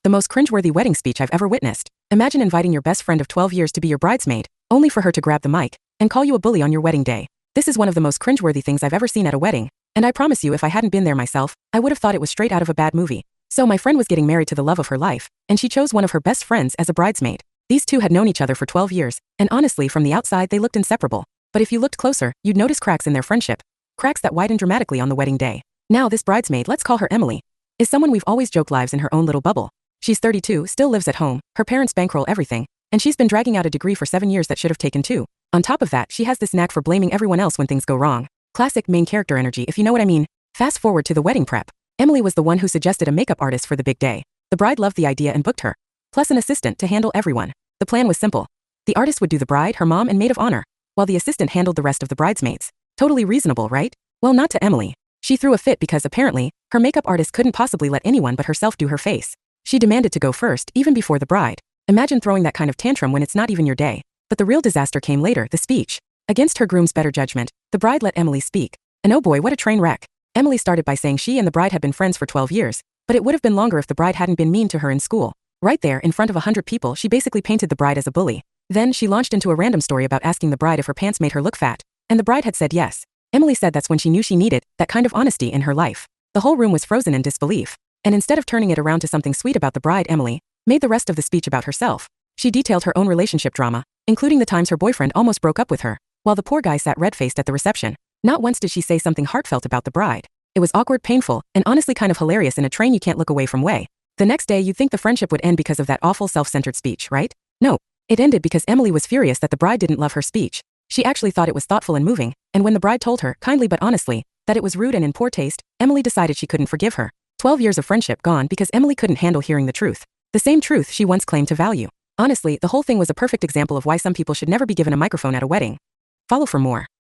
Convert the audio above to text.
The most cringeworthy wedding speech I've ever witnessed. Imagine inviting your best friend of 12 years to be your bridesmaid, only for her to grab the mic and call you a bully on your wedding day. This is one of the most cringeworthy things I've ever seen at a wedding, and I promise you if I hadn't been there myself, I would have thought it was straight out of a bad movie. So my friend was getting married to the love of her life, and she chose one of her best friends as a bridesmaid. These two had known each other for 12 years, and honestly from the outside they looked inseparable. But if you looked closer, you'd notice cracks in their friendship. Cracks that widened dramatically on the wedding day. Now this bridesmaid, let's call her Emily, is someone we've always joked lives in her own little bubble. She's 32, still lives at home, her parents bankroll everything, and she's been dragging out a degree for 7 years that should have taken 2. On top of that, she has this knack for blaming everyone else when things go wrong. Classic main character energy, if you know what I mean. Fast forward to the wedding prep. Emily was the one who suggested a makeup artist for the big day. The bride loved the idea and booked her, plus an assistant to handle everyone. The plan was simple. The artist would do the bride, her mom, and maid of honor, while the assistant handled the rest of the bridesmaids. Totally reasonable, right? Well, not to Emily. She threw a fit because apparently, her makeup artist couldn't possibly let anyone but herself do her face. She demanded to go first, even before the bride. Imagine throwing that kind of tantrum when it's not even your day. But the real disaster came later, the speech. Against her groom's better judgment, the bride let Emily speak. And oh boy, what a train wreck. Emily started by saying she and the bride had been friends for 12 years, but it would have been longer if the bride hadn't been mean to her in school. Right there, in front of 100 people, she basically painted the bride as a bully. Then, she launched into a random story about asking the bride if her pants made her look fat, and the bride had said yes. Emily said that's when she knew she needed that kind of honesty in her life. The whole room was frozen in disbelief. And instead of turning it around to something sweet about the bride, Emily made the rest of the speech about herself. She detailed her own relationship drama, including the times her boyfriend almost broke up with her, while the poor guy sat red-faced at the reception. Not once did she say something heartfelt about the bride. It was awkward, painful, and honestly kind of hilarious in a train you can't look away from way. The next day you'd think the friendship would end because of that awful self-centered speech, right? No. It ended because Emily was furious that the bride didn't love her speech. She actually thought it was thoughtful and moving, and when the bride told her, kindly but honestly, that it was rude and in poor taste, Emily decided she couldn't forgive her. 12 years of friendship gone because Emily couldn't handle hearing the truth. The same truth she once claimed to value. Honestly, the whole thing was a perfect example of why some people should never be given a microphone at a wedding. Follow for more.